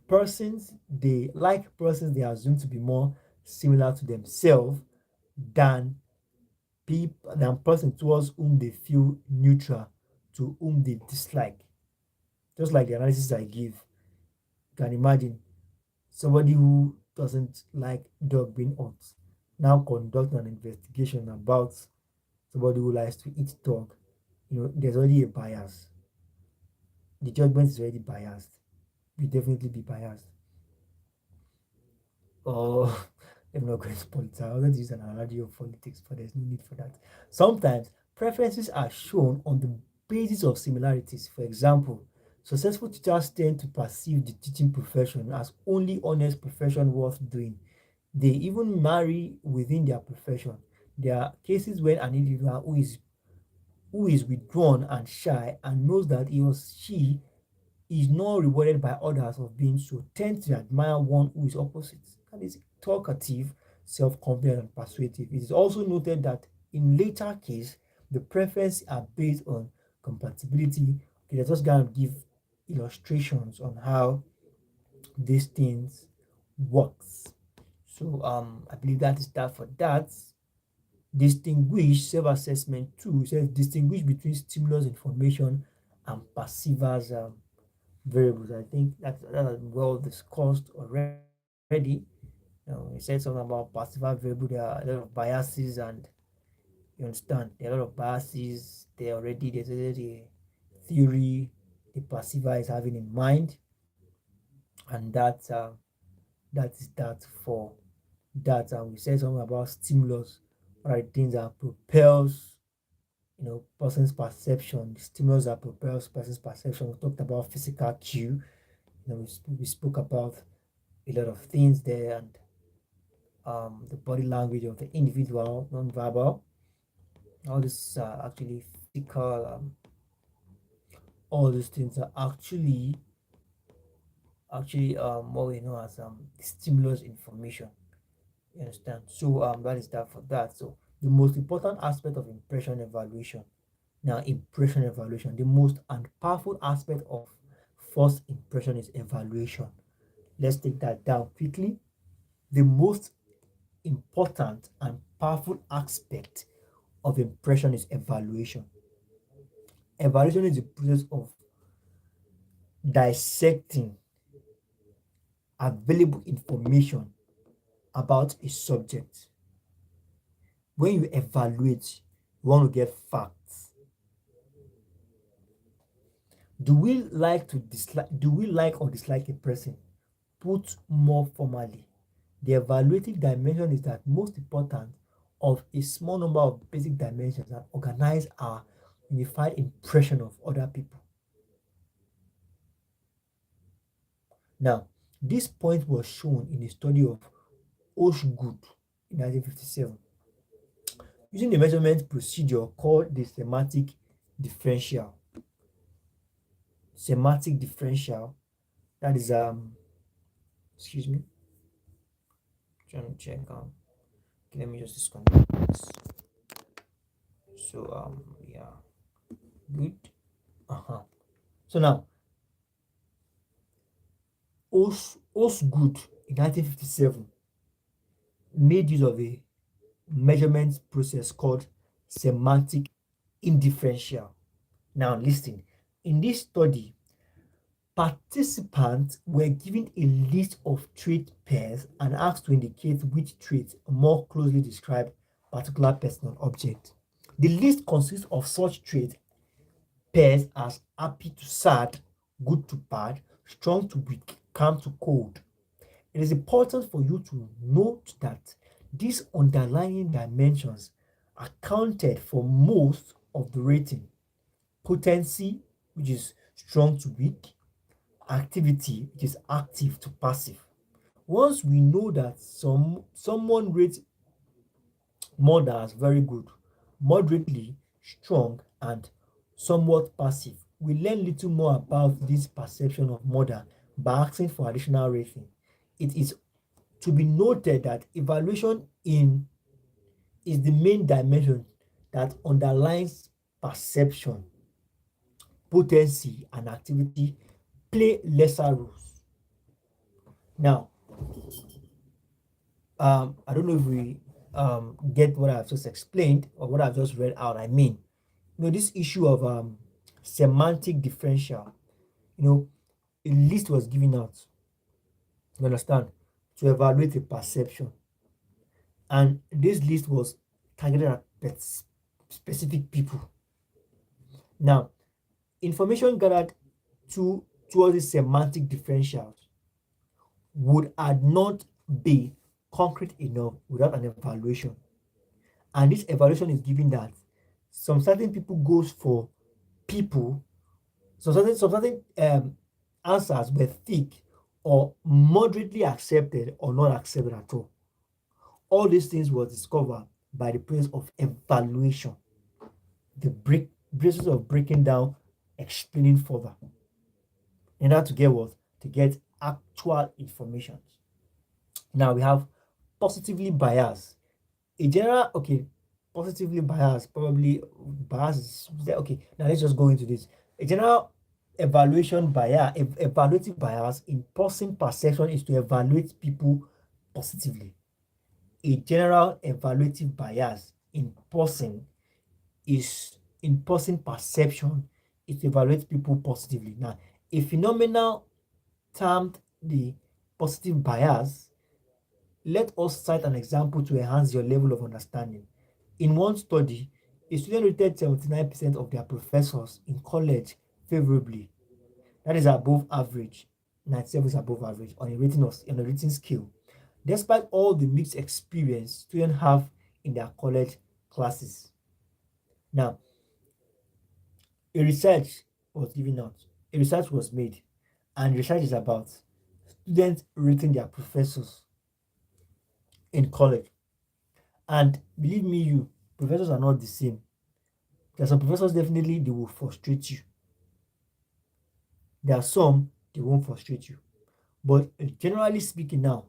persons they assume to be more similar to themselves than person towards whom they feel neutral, to whom they dislike. Just like the analysis I give, you can imagine somebody who doesn't like dog being hurt now conduct an investigation about somebody who likes to eat dog, there's already a bias. The judgment is already biased. Will definitely be biased. Or I'm not going to politics. I wanted to use an analogy of politics, but there's no need for that. Sometimes preferences are shown on the basis of similarities. For example, successful teachers tend to perceive the teaching profession as only honest profession worth doing. They even marry within their profession. There are cases when an individual who is withdrawn and shy and knows that he or she is not rewarded by others of being so, tends to admire one who is opposite. That is talkative, self-confident, and persuasive. It is also noted that in later case, the preferences are based on compatibility. Okay, let's just going to give illustrations on how these things works. So I believe that is that for that. Distinguish self-assessment too. It says distinguish between stimulus information and perceivers variables. I think that is well discussed already. We said something about perceiver variable. There are a lot of biases, and you understand there are a lot of biases. There's already a theory the perceiver is having in mind, and that is that for that. And we said something about stimulus. What are the things that propels person's perception, the stimulus that propels person's perception. We talked about physical cue. We spoke about a lot of things there, and the body language of the individual, non-verbal. All this actually physical. All these things are actually what we know as stimulus information. You understand? So that is that for that. So the most important aspect of impression evaluation. Now, impression evaluation, the most and powerful aspect of first impression is evaluation. Let's take that down quickly. The most important and powerful aspect of impression is evaluation. Evaluation is the process of dissecting available information about a subject. When you evaluate, you want to get facts. Do we like or dislike a person? Put more formally, the evaluative dimension is that most important of a small number of basic dimensions that organize our unified impression of other people. Now, this point was shown in a study of Osgood in 1957 using the measurement procedure called the semantic differential. Semantic differential, that is excuse me, trying to check okay, let me just disconnect this. So yeah, good. So now Osgood in 1957 made use of a measurement process called semantic indifferential. Now listen, in this study, participants were given a list of trait pairs and asked to indicate which traits more closely describe particular person or object. The list consists of such trait pairs as happy to sad, good to bad, strong to weak, calm to cold. It is important for you to note that these underlying dimensions accounted for most of the rating. Potency, which is strong to weak, activity, which is active to passive. Once we know that someone rates murder as very good, moderately strong, and somewhat passive, we learn little more about this perception of murder by asking for additional rating. It is to be noted that evaluation in is the main dimension that underlines perception, potency, and activity play lesser roles. Now, I don't know if we get what I've just explained or what I've just read out. I mean, this issue of semantic differential, a list was given out, you understand, to evaluate a perception. And this list was targeted at specific people. Now, information gathered towards the semantic differentials would not be concrete enough without an evaluation. And this evaluation is given that some certain people goes for people, some certain answers were thick or moderately accepted or not accepted at all. All these things were discovered by the process of evaluation, the process of breaking down, explaining further, in order to get what? To get actual information. Now we have positively biased. A general, okay, positively biased, probably bias is okay. Now let's just go into this. A general evaluative bias in person perception is to evaluate people positively. A general evaluative bias in person perception is to evaluate people positively. Now, a phenomenon termed the positive bias. Let us cite an example to enhance your level of understanding. In one study, a student rated 79% of their professors in college favorably. That is above average. 97 is above average on a rating scale, despite all the mixed experience students have in their college classes. Now, a research was given out, a research was made, and research is about students rating their professors in college. And believe me, professors are not the same. There are some professors definitely they will frustrate you. There are some they won't frustrate you. But generally speaking now,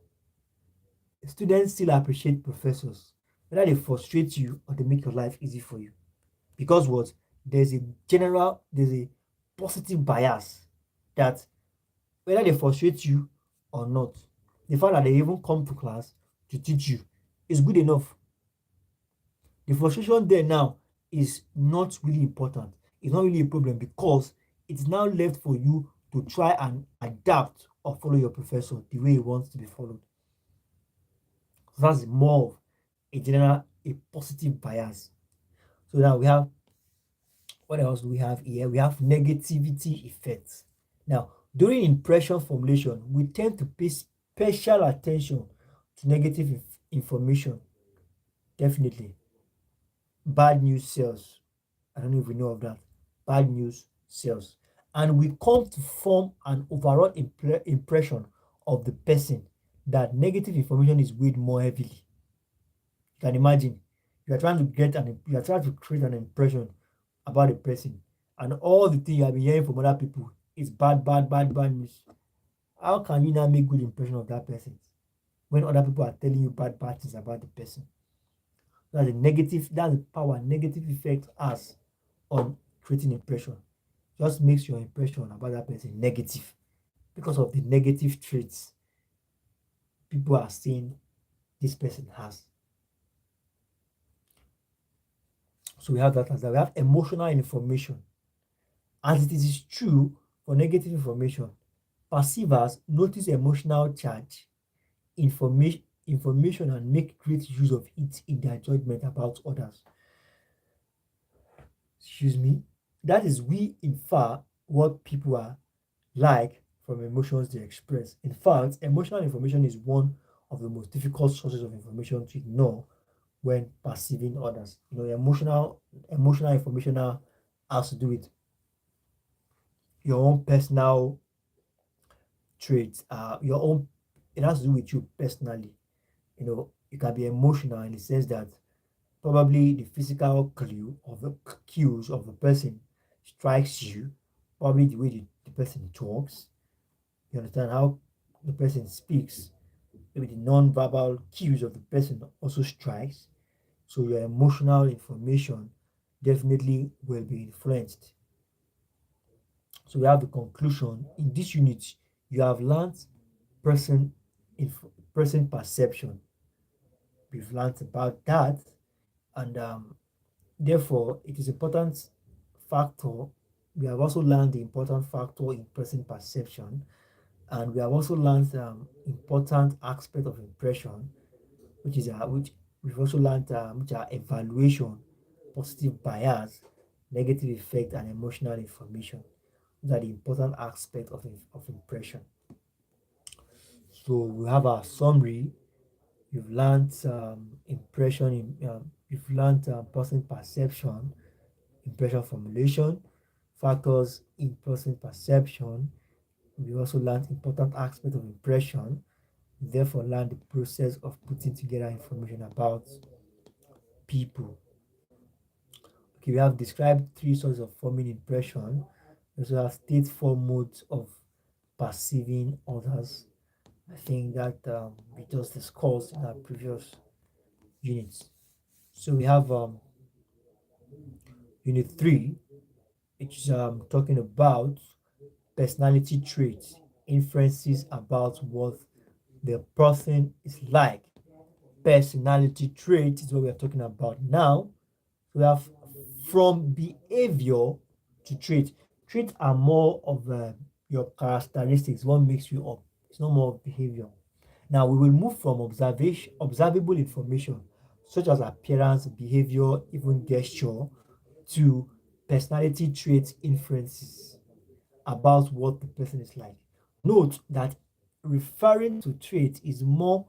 students still appreciate professors, whether they frustrate you or they make your life easy for you. Because what? There's a positive bias that whether they frustrate you or not, the fact that they even come to class to teach you is good enough. The frustration there now is not really important. It's not really a problem because it's now left for you to try and adapt or follow your professor the way he wants to be followed. So that's more of a positive bias. So now we have, what else do we have here? We have negativity effects. Now, during impression formulation, we tend to pay special attention to negative information. Definitely. Bad news sells. I don't know if we know of that. Bad news sells. And we come to form an overall impression of the person that negative information is weighed more heavily. You can imagine you are trying to create an impression about a person, and all the thing you have been hearing from other people is bad, bad, bad, bad news. How can you now make good impression of that person when other people are telling you bad, bad things about the person? That's the power negative effect has on creating impression. Just makes your impression about that person negative because of the negative traits people are saying this person has. So we have that as that. We have emotional information. As it is true for negative information, perceivers notice emotional charge, information and make great use of it in their judgment about others. Excuse me. That is, we infer what people are like from emotions they express. In fact, emotional information is one of the most difficult sources of information to ignore when perceiving others. Emotional information now has to do with your own personal traits, your own, it has to do with you personally. You can be emotional in the sense that probably the physical clue of the cues of the person strikes you, probably the way the person talks, you understand how the person speaks, maybe the non-verbal cues of the person also strikes. So your emotional information definitely will be influenced. So we have the conclusion. In this unit, you have learned person person perception. We've learned about that, and therefore it is important factor. We have also learned the important factor in person perception, and we have also learned important aspect of impression, which we've also learned which are evaluation positive bias, negative effect, and emotional information. Those are the important aspects of impression. So we have our summary. You've learned impression, you've learned person perception, impression formulation, factors in person perception. We also learned important aspects of impression, therefore learn the process of putting together information about people. Okay, we have described three sources of forming impression. We also have state four modes of perceiving others. I think that we just discussed in our previous units. So we have unit 3, which is talking about personality traits, inferences about what the person is like. Personality trait is what we are talking about now. We have from behavior to trait. Traits are more of your characteristics, what makes you up. It's not more of behavior. Now we will move from observable information such as appearance, behavior, even gesture, to personality traits inferences about what the person is like. Note that referring to traits is more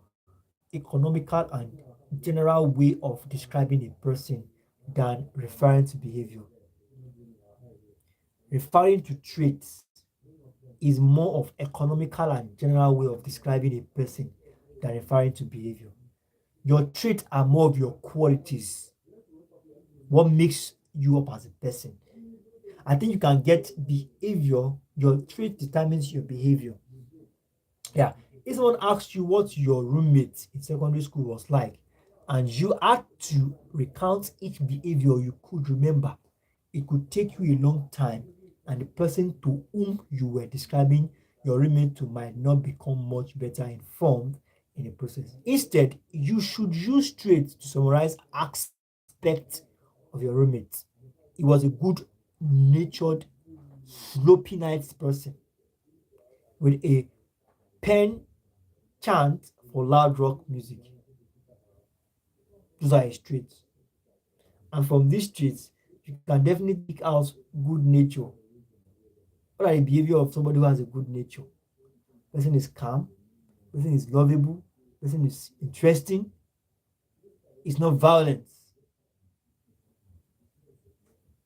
economical and general way of describing a person than referring to behavior. Referring to traits is more of economical and general way of describing a person than referring to behavior. Your traits are more of your qualities, what makes you up as a person. I think you can get behavior, your trait determines your behavior. Yeah. If someone asks you what your roommate in secondary school was like, and you had to recount each behavior you could remember, it could take you a long time, and the person to whom you were describing your roommate to might not become much better informed in the process. Instead, you should use traits to summarize aspects of your roommate. He was a good natured, slopey nice person with a pen chant for loud rock music. Those are his traits. And from these traits, you can definitely pick out good nature. What are the behavior of somebody who has a good nature? Person is calm, person is lovable, person is interesting, it's not violent.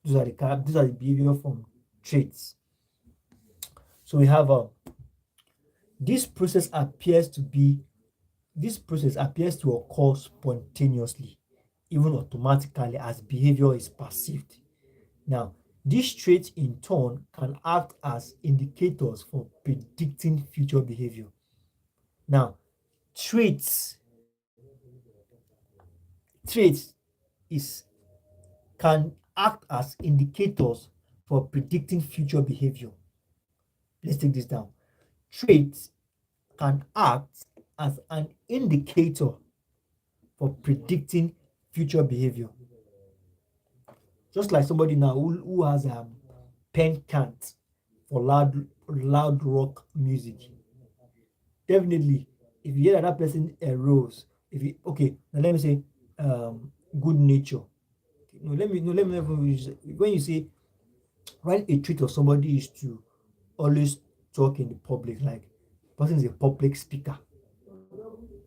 Those are the behavior from traits. So we have this process appears to occur spontaneously, even automatically as behavior is perceived. Now, these traits in turn can act as indicators for predicting future behavior. Now, traits traits is can act as indicators for predicting future behavior. Let's take this down. Traits can act as an indicator for predicting future behavior. Just like somebody now who has pen cant for loud rock music. Definitely, if you hear that person arose, if you okay, now let me say good nature. Let me never use when you say when a trait of somebody is to always talk in the public, like person is a public speaker.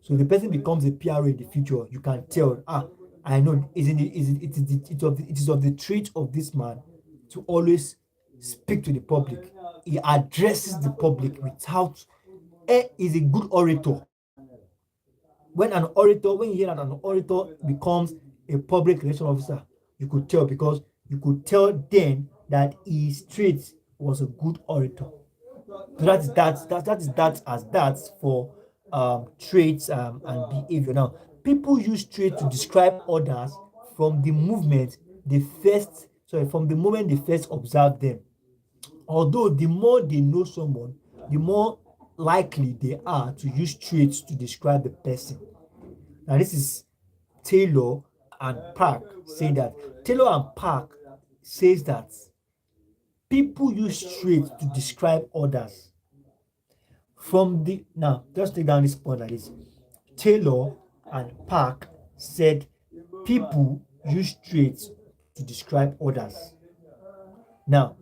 So if the person becomes a PRO in the future, you can tell, I know it is of the trait of this man to always speak to the public. He addresses the public without is a good orator. When you hear that an orator becomes a public relation officer, you could tell because you could tell then that his trait was a good orator. So that is that as that for traits and behavior. Now, people use traits to describe others from the movement from the moment they first observe them. Although the more they know someone, the more likely they are to use traits to describe the person. Now, this is Taylor and Park say that. Taylor and Park says that people use traits to describe others. Now, just take down this point like this. Taylor and Park said people use traits to describe others. Now,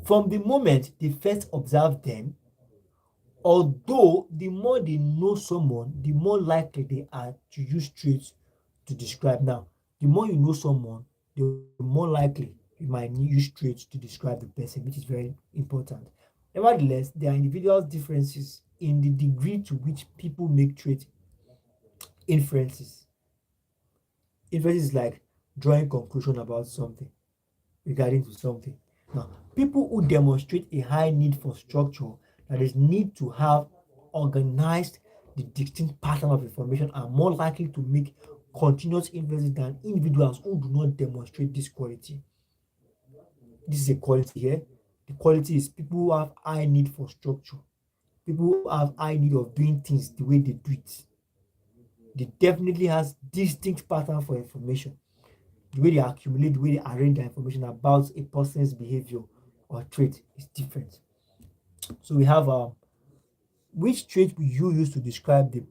from the moment they first observe them, although the more they know someone, the more likely they are to use traits to describe. Now, the more you know someone, the more likely you might use traits to describe the person, which is very important. Nevertheless, there are individual differences in the degree to which people make trait inferences. Inferences is like drawing conclusion about something, regarding to something. Now, people who demonstrate a high need for structure, that is, need to have organized the distinct pattern of information, are more likely to make continuous inferences than individuals who do not demonstrate this quality. This is a quality here. The quality is people who have high need for structure, people who have high need of doing things the way they do it. They definitely has distinct pattern for information. The way they accumulate, the way they arrange their information about a person's behavior or trait is different. So we have which trait will you use to describe the